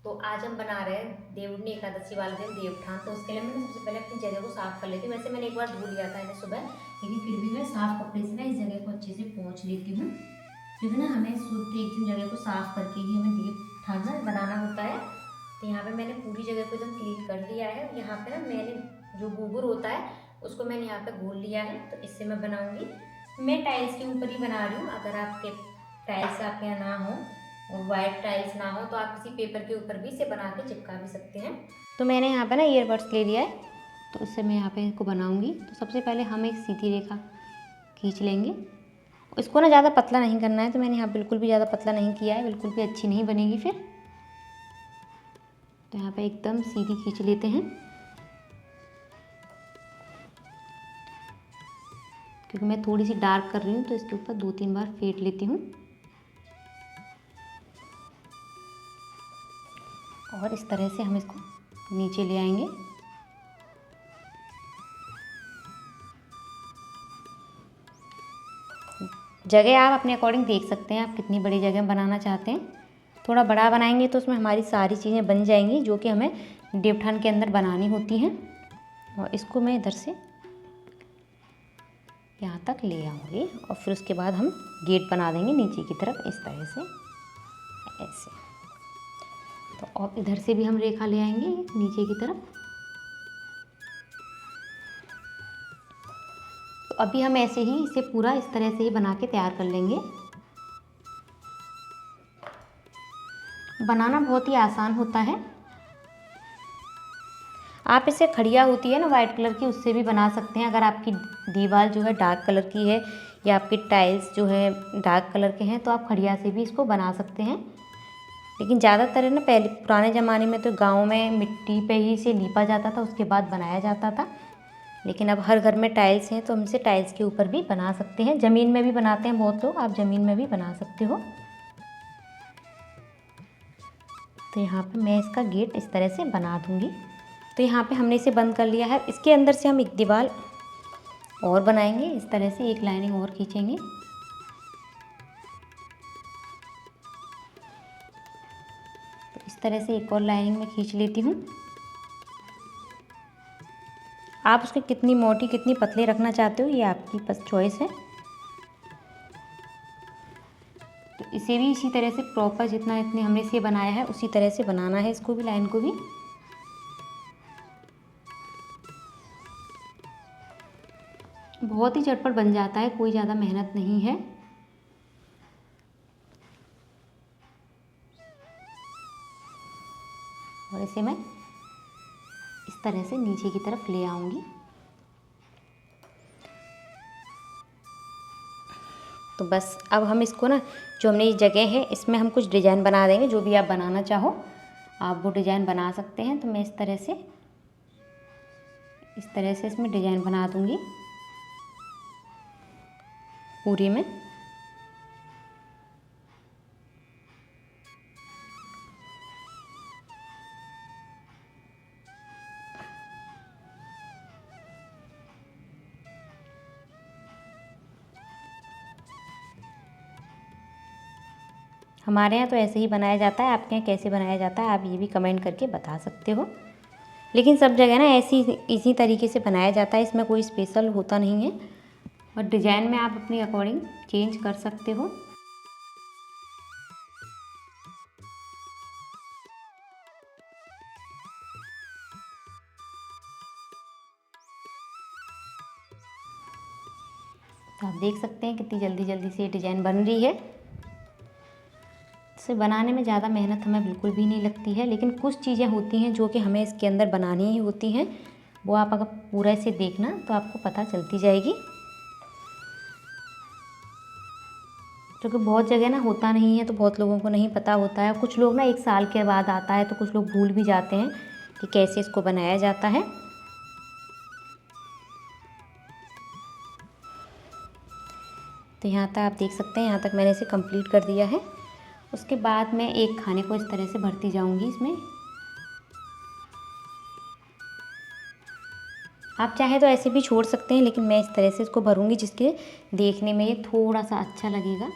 तो आज हम बना रहे हैं देवउठनी एकादशी वाले दिन देवउठान। तो उसके लिए मैंने सबसे पहले अपनी जगह को साफ कर लेती हूँ। वैसे मैंने एक बार धो लिया था इन्हें सुबह, लेकिन फिर भी मैं साफ कपड़े से ना इस जगह को अच्छे से पोंछ लेती हूँ, क्योंकि ना हमें शुद्ध एक दिन जगह को साफ करके ही हमें देवउठान ना बनाना होता है। तो यहाँ पे मैंने पूरी जगह को एकदम क्लीन कर लिया है। यहाँ पे ना मैंने जो गोबर होता है उसको मैंने यहाँ पे घोल लिया है, तो इससे मैं बनाऊंगी। मैं टाइल्स के ऊपर ही बना रही हूँ। अगर आपके टाइल्स आपके यहाँ ना हो और वाइट टाइल्स ना हो तो आप किसी पेपर के ऊपर भी इसे बना के चिपका भी सकते हैं। तो मैंने यहाँ पे ना ईयरबड्स ले लिया है, तो उससे मैं यहाँ पे इसको बनाऊंगी। तो सबसे पहले हम एक सीधी रेखा खींच लेंगे। इसको ना ज़्यादा पतला नहीं करना है, तो मैंने यहाँ बिल्कुल भी ज़्यादा पतला नहीं किया है, बिल्कुल भी अच्छी नहीं बनेगी फिर। तो यहाँ पे एकदम सीधी खींच लेते हैं, क्योंकि मैं थोड़ी सी डार्क कर रही हूँ तो इसके ऊपर 2-3 बार फेंट लेती हूँ। और इस तरह से हम इसको नीचे ले आएंगे। जगह आप अपने अकॉर्डिंग देख सकते हैं, आप कितनी बड़ी जगह बनाना चाहते हैं। थोड़ा बड़ा बनाएंगे तो उसमें हमारी सारी चीज़ें बन जाएंगी जो कि हमें देवउठान के अंदर बनानी होती हैं। और इसको मैं इधर से यहाँ तक ले आऊँगी और फिर उसके बाद हम गेट बना देंगे नीचे की तरफ इस तरह से, ऐसे। तो और इधर से भी हम रेखा ले आएंगे नीचे की तरफ। तो अभी हम ऐसे ही इसे पूरा इस तरह से ही बना के तैयार कर लेंगे। बनाना बहुत ही आसान होता है। आप इसे खड़िया होती है ना वाइट कलर की, उससे भी बना सकते हैं। अगर आपकी दीवार जो है डार्क कलर की है या आपकी टाइल्स जो है डार्क कलर के हैं तो आप खड़िया से भी इसको बना सकते हैं। लेकिन ज़्यादातर है ना, पहले पुराने ज़माने में तो गांव में मिट्टी पे ही इसे लीपा जाता था, उसके बाद बनाया जाता था। लेकिन अब हर घर में टाइल्स हैं तो हम इसे टाइल्स के ऊपर भी बना सकते हैं। ज़मीन में भी बनाते हैं बहुत लोग, आप ज़मीन में भी बना सकते हो। तो यहाँ पे मैं इसका गेट इस तरह से बना दूँगी। तो यहाँ पे हमने इसे बंद कर लिया है। इसके अंदर से हम एक दीवार और बनाएंगे, इस तरह से एक लाइनिंग और खींचेंगे। तो इस तरह से एक और लाइनिंग में खींच लेती हूँ। आप उसको कितनी मोटी कितनी पतली रखना चाहते हो ये आपकी बस चॉइस है। तो इसे भी इसी तरह से प्रॉपर जितना इतने हमने इसे बनाया है उसी तरह से बनाना है इसको भी, लाइन को भी। बहुत ही झटपट बन जाता है, कोई ज़्यादा मेहनत नहीं है। और इसे मैं इस तरह से नीचे की तरफ ले आऊँगी। तो बस अब हम इसको ना, जो हमने ये जगह है इसमें हम कुछ डिज़ाइन बना देंगे। जो भी आप बनाना चाहो आप वो डिज़ाइन बना सकते हैं। तो मैं इस तरह से इसमें डिज़ाइन बना दूँगी पूरी में। हमारे यहाँ तो ऐसे ही बनाया जाता है, आपके यहाँ कैसे बनाया जाता है आप ये भी कमेंट करके बता सकते हो। लेकिन सब जगह ना ऐसी इसी तरीके से बनाया जाता है, इसमें कोई स्पेशल होता नहीं है। और डिज़ाइन में आप अपने अकॉर्डिंग चेंज कर सकते हो। तो आप देख सकते हैं कितनी जल्दी जल्दी से ये डिज़ाइन बन रही है। इसे बनाने में ज़्यादा मेहनत हमें बिल्कुल भी नहीं लगती है, लेकिन कुछ चीज़ें होती हैं जो कि हमें इसके अंदर बनानी ही होती हैं। वो आप अगर पूरा इसे देखना तो आपको पता चलती जाएगी। क्योंकि बहुत जगह ना होता नहीं है तो बहुत लोगों को नहीं पता होता है। कुछ लोग ना 1 साल के बाद आता है तो कुछ लोग भूल भी जाते हैं कि कैसे इसको बनाया जाता है। तो यहाँ तक आप देख सकते हैं, यहाँ तक मैंने इसे कंप्लीट कर दिया है। उसके बाद मैं एक खाने को इस तरह से भरती जाऊंगी इसमें। आप चाहे तो ऐसे भी छोड़ सकते हैं, लेकिन मैं इस तरह से इसको भरूंगी जिसके देखने में ये थोड़ा सा अच्छा लगेगा।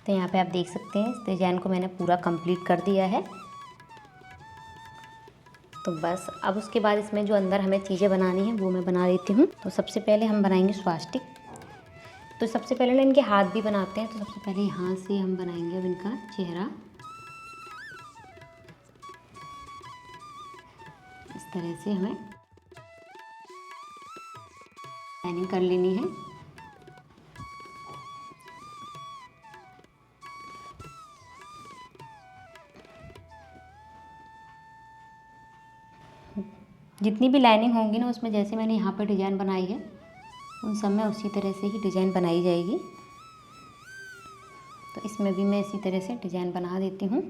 तो यहाँ पे आप देख सकते हैं इस डिज़ाइन को मैंने पूरा कंप्लीट कर दिया है। तो बस अब उसके बाद इसमें जो अंदर हमें चीज़ें बनानी हैं वो मैं बना देती हूँ। तो सबसे पहले हम बनाएंगे स्वास्तिक। तो सबसे पहले ना इनके हाथ भी बनाते हैं। तो सबसे पहले यहाँ से हम बनाएंगे अब इनका चेहरा। इस तरह से हमें लाइनिंग कर लेनी है। जितनी भी लाइनिंग होंगी ना उसमें जैसे मैंने यहाँ पर डिज़ाइन बनाई है उन सब में उसी तरह से ही डिज़ाइन बनाई जाएगी। तो इसमें भी मैं इसी तरह से डिज़ाइन बना देती हूँ।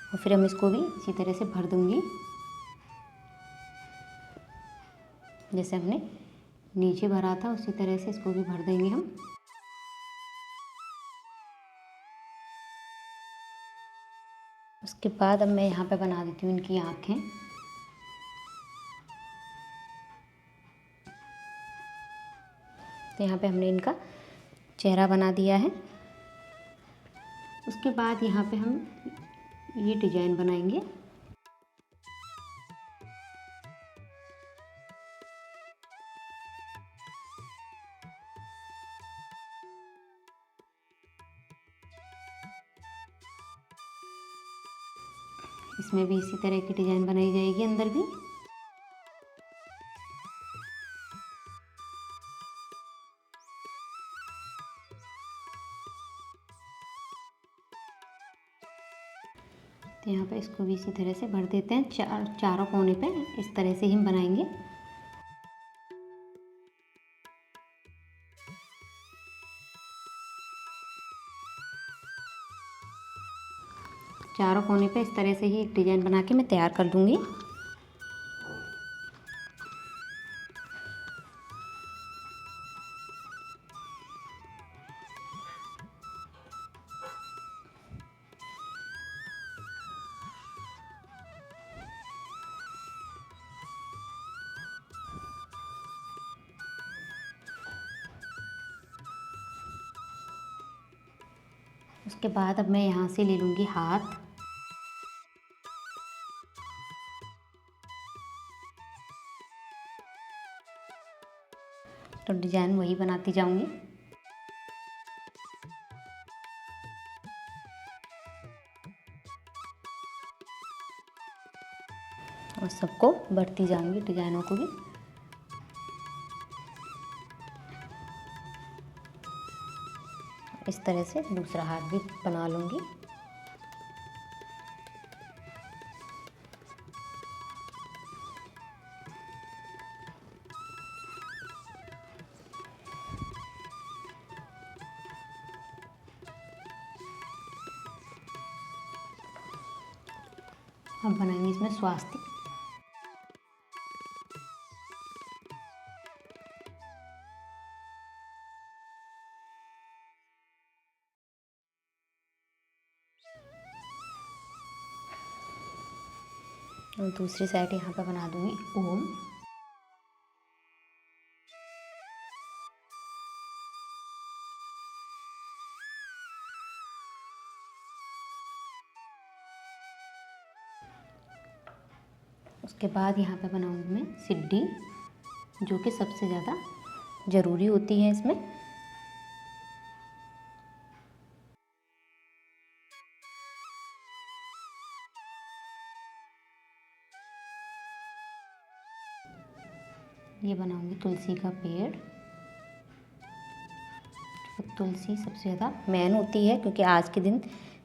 और फिर हम इसको भी इसी तरह से भर दूँगी जैसे हमने नीचे भरा था उसी तरह से इसको भी भर देंगे हम। उसके बाद अब मैं यहाँ पे बना देती हूँ इनकी आँखें। तो यहाँ पे हमने इनका चेहरा बना दिया है। उसके बाद यहाँ पे हम ये डिज़ाइन बनाएंगे। इसमें भी इसी तरह की डिज़ाइन बनाई जाएगी अंदर भी। तो यहाँ पे इसको भी इसी तरह से भर देते हैं। चारों कोने पे इस तरह से ही हम बनाएंगे। चारों कोने पे इस तरह से ही एक डिज़ाइन बना के मैं तैयार कर दूँगी। उसके बाद अब मैं यहाँ से ले लूँगी हाथ। तो डिज़ाइन वही बनाती जाऊँगी और सबको बढ़ती जाऊँगी डिज़ाइनों को भी। इस तरह से दूसरा हाथ भी बना लूँगी। अब बनाएंगे इसमें स्वास्तिक। और दूसरी साइड यहाँ पे बना दूँगी ओम। उसके बाद यहाँ पे बनाऊँगी मैं सिड्डी, जो कि सबसे ज़्यादा ज़रूरी होती है इसमें। ये बनाऊँगी तुलसी का पेड़। तो तुलसी सबसे ज़्यादा मेन होती है क्योंकि आज के दिन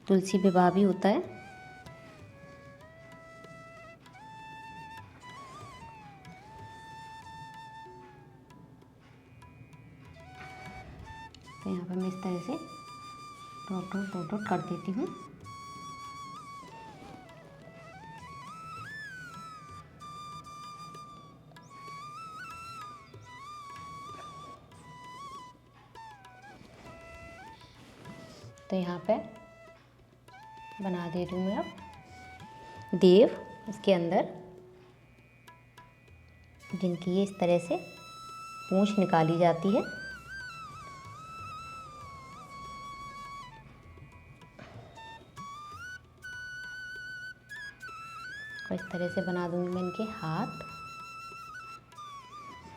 तुलसी विवाह भी होता है। तो यहाँ पर मैं इस तरह से डॉट डॉट कर देती हूँ। तो यहाँ पे बना दे रही हूँ मैं अब देव इसके अंदर, जिनकी ये इस तरह से पूंछ निकाली जाती है। और इस तरह से बना दूंगी मैं इनके हाथ।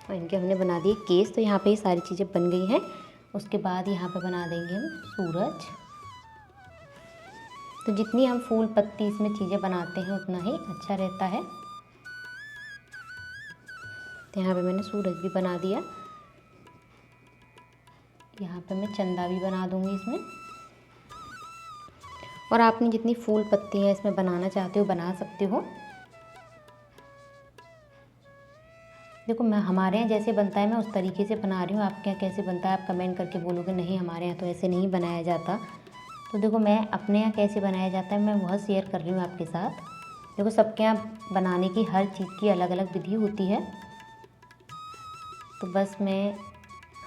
और इनके हमने बना दिए केस। तो यहाँ पे ये सारी चीज़ें बन गई हैं। उसके बाद यहाँ पे बना देंगे हम सूरज। तो जितनी हम फूल पत्ती इसमें चीज़ें बनाते हैं उतना ही अच्छा रहता है। तो यहाँ पे मैंने सूरज भी बना दिया। यहाँ पे मैं चंदा भी बना दूंगी इसमें। और आपने जितनी फूल पत्ती है इसमें बनाना चाहते हो बना सकते हो। देखो मैं हमारे यहाँ जैसे बनता है मैं उस तरीके से बना रही हूँ। आपके यहाँ कैसे बनता है आप कमेंट करके बोलोगे नहीं हमारे यहाँ तो ऐसे नहीं बनाया जाता। तो देखो मैं अपने यहाँ कैसे बनाया जाता है मैं वह शेयर कर रही हूँ आपके साथ। देखो सबके यहाँ बनाने की हर चीज़ की अलग अलग विधि होती है। तो बस मैं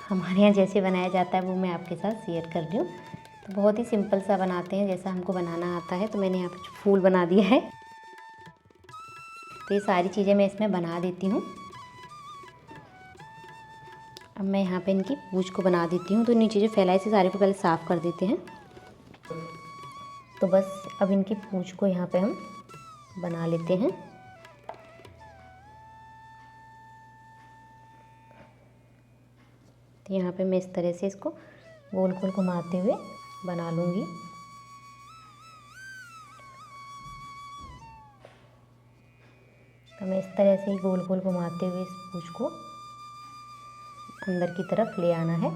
हमारे यहाँ जैसे बनाया जाता है वो मैं आपके साथ शेयर कर रही हूँ। तो बहुत ही सिंपल सा बनाते हैं जैसा हमको बनाना आता है। तो मैंने यहाँ पर फूल बना दिया है। तो ये सारी चीज़ें मैं इसमें बना देती हूँ। अब मैं यहाँ पे इनकी पूंछ को बना देती हूँ। तो नीचे जो फैलाई से सारे को पहले साफ़ कर देते हैं। तो बस अब इनकी पूंछ को यहाँ पे हम बना लेते हैं। तो यहाँ पे मैं इस तरह से इसको गोल गोल घुमाते हुए बना लूँगी। तो मैं इस तरह से ही गोल गोल घुमाते हुए इस पूंछ को अंदर की तरफ ले आना है।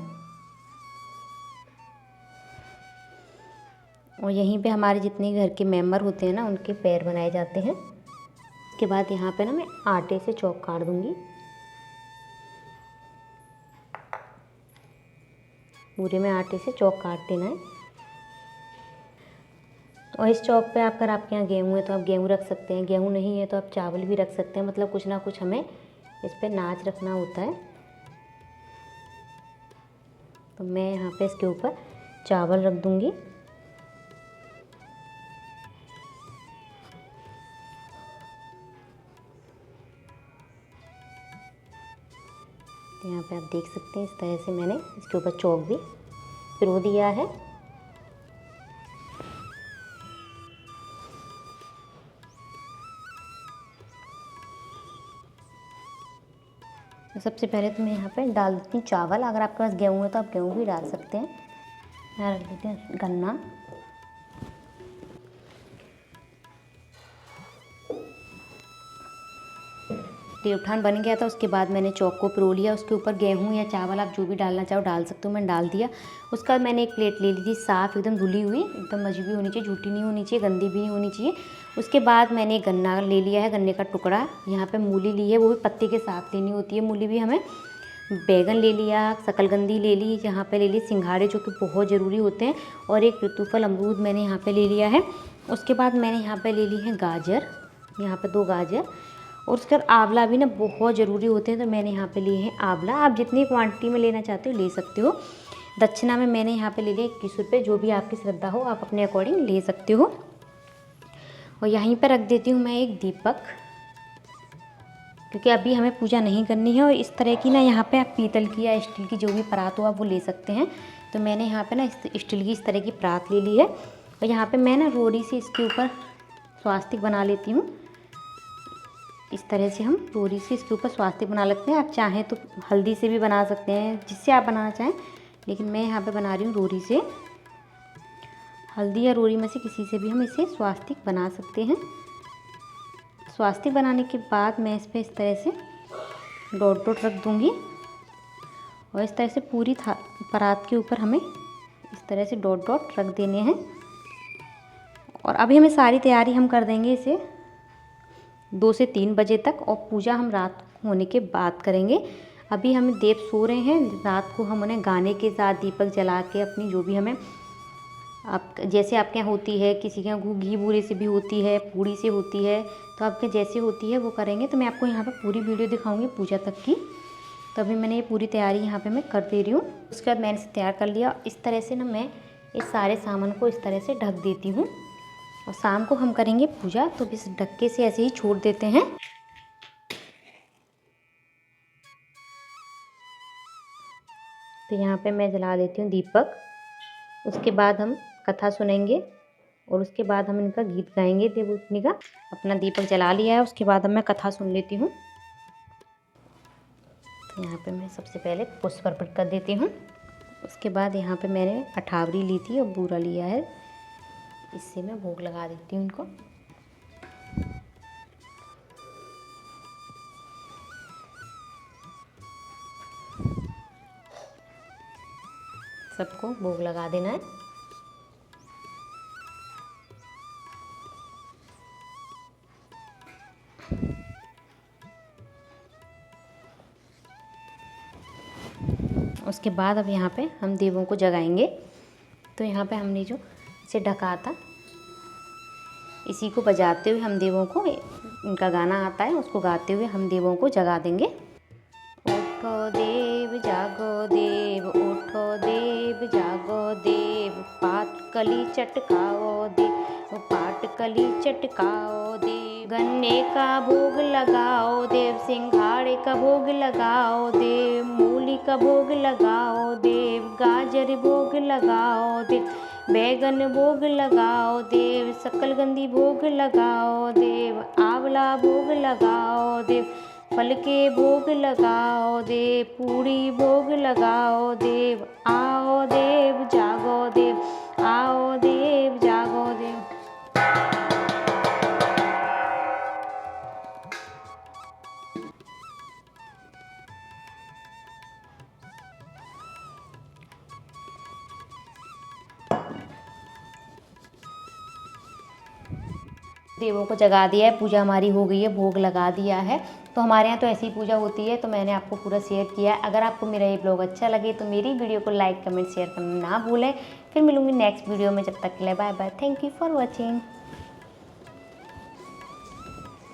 और यहीं पे हमारे जितने घर के मेंबर होते हैं ना उनके पैर बनाए जाते हैं। उसके बाद यहाँ पे ना मैं आटे से चौक काट दूँगी। पूरे में आटे से चौक काट देना है। और इस चौक पे अगर आपके यहाँ गेहूँ है तो आप गेहूँ रख सकते हैं, गेहूँ नहीं है तो आप चावल भी रख सकते हैं। मतलब कुछ ना कुछ हमें इस पे नाच रखना होता है। तो मैं यहाँ पे इसके ऊपर चावल रख दूँगी। यहाँ पे आप देख सकते हैं इस तरह से मैंने इसके ऊपर चौक भी पिरो दिया है। तो सबसे पहले तो मैं यहाँ पे डाल देती हूँ चावल। अगर आपके पास गेहूँ है तो आप गेहूँ भी डाल सकते हैं। यहाँ रख देते हैं गन्ना। देवउठान बन गया था। उसके बाद मैंने चौक को पिरो लिया। उसके ऊपर गेहूँ या चावल आप जो भी डालना चाहो डाल सकते हो। मैंने डाल दिया। उसके बाद मैंने एक प्लेट ले ली थी साफ़ एकदम धुली हुई, एकदम मजी भी होनी चाहिए, झूठी नहीं होनी चाहिए, गंदी भी नहीं होनी चाहिए। उसके बाद मैंने गन्ना ले लिया है, गन्ने का टुकड़ा। यहाँ पे मूली ली है, वो भी पत्ते के साथ लेनी होती है मूली भी हमें। बैगन ले लिया, शकलकंदी ले ली, यहाँ पे ले ली सिंघाड़े जो कि बहुत ज़रूरी होते हैं। और एक ऋतुफल अमरूद मैंने यहाँ पे ले लिया है। उसके बाद मैंने यहाँ पे ले ली है गाजर, यहाँ पे 2 गाजर। और उसके बाद आंवला भी ना बहुत ज़रूरी होते हैं। तो मैंने यहाँ पे लिए हैं आंवला। आप जितनी क्वांटिटी में लेना चाहते हो ले सकते हो। दक्षिणा में मैंने यहाँ पे ले लिया 21 रुपये। जो भी आपकी श्रद्धा हो आप अपने अकॉर्डिंग ले सकते हो। और यहीं पर रख देती हूँ मैं एक दीपक, क्योंकि अभी हमें पूजा नहीं करनी है। और इस तरह की ना यहाँ पे आप पीतल की या स्टील की जो भी परात हो आप वो ले सकते हैं। तो मैंने यहाँ पे ना स्टील की इस तरह की परात ले ली है। और यहाँ पे मैं ना रोड़ी से इसके ऊपर स्वास्तिक बना लेती हूँ। इस तरह से हम रोड़ी से इसके ऊपर स्वास्तिक बना लेते हैं। आप चाहें तो हल्दी से भी बना सकते हैं, जिससे आप बनाना चाहें। लेकिन मैं यहाँ पे बना रही हूँ रोड़ी से। हल्दी या रोड़ी में से किसी से भी हम इसे स्वास्तिक बना सकते हैं। स्वास्तिक बनाने के बाद मैं इस पर इस तरह से डॉट डॉट रख दूँगी। और इस तरह से पूरी परात के ऊपर हमें इस तरह से डॉट डॉट रख देने हैं। और अभी हमें सारी तैयारी हम कर देंगे इसे 2 से 3 बजे तक। और पूजा हम रात होने के बाद करेंगे। अभी हमें देव सो रहे हैं। रात को हम उन्हें गाने के साथ दीपक जला के अपनी जो भी हमें आप जैसे आपके यहाँ होती है, किसी के यहाँ घी बूरे से भी होती है, पूड़ी से होती है, तो आपके जैसे होती है वो करेंगे। तो मैं आपको यहाँ पर पूरी वीडियो दिखाऊंगी पूजा तक की। तो अभी मैंने ये पूरी तैयारी यहाँ पे मैं कर दे रही हूँ। उसके बाद मैंने इसे तैयार कर लिया। इस तरह से ना मैं इस सारे सामान को इस तरह से ढक देती हूँ। और शाम को हम करेंगे पूजा, तो इस ढक्के से ऐसे ही छोड़ देते हैं। तो यहाँ पे मैं जला देती हूँ दीपक। उसके बाद हम कथा सुनेंगे और उसके बाद हम इनका गीत गाएंगे देवउठनी का। अपना दीपक जला लिया है, उसके बाद अब मैं कथा सुन लेती हूँ। तो यहाँ पे मैं सबसे पहले पुष्प अर्पित कर देती हूँ। उसके बाद यहाँ पे मैंने अठावरी ली थी और बूरा लिया है, इससे मैं भोग लगा देती हूँ इनको। सबको भोग लगा देना है। उसके बाद अब यहाँ पे हम देवों को जगाएंगे। तो यहाँ पे हमने जो इसे ढका था, इसी को बजाते हुए हम देवों को, इनका गाना आता है उसको गाते हुए हम देवों को जगा देंगे। उठो देव जागो देव, उठो देव जागो देव, पाट कली चटकाओ देव, पाट कली चटकाओ देव, गन्ने का भोग लगाओ देव, सिंघाड़े का भोग लगाओ देव, मूली का भोग लगाओ देव, गाजर भोग लगाओ देव, बैगन भोग लगाओ देव, शकलकंदी भोग लगाओ देव, आंवला भोग लगाओ देव, फल के भोग लगाओ देव, पूड़ी भोग लगाओ देव। आओ देव जागो देव, आओ देव जागो देव। देवों को जगा दिया है, पूजा हमारी हो गई है, भोग लगा दिया है। तो हमारे यहाँ तो ऐसी पूजा होती है, तो मैंने आपको पूरा शेयर किया है। अगर आपको मेरा ये ब्लॉग अच्छा लगे तो मेरी वीडियो को लाइक कमेंट शेयर करना ना भूलें। फिर मिलूंगी नेक्स्ट वीडियो में, जब तक के लिए bye bye. Thank you for watching.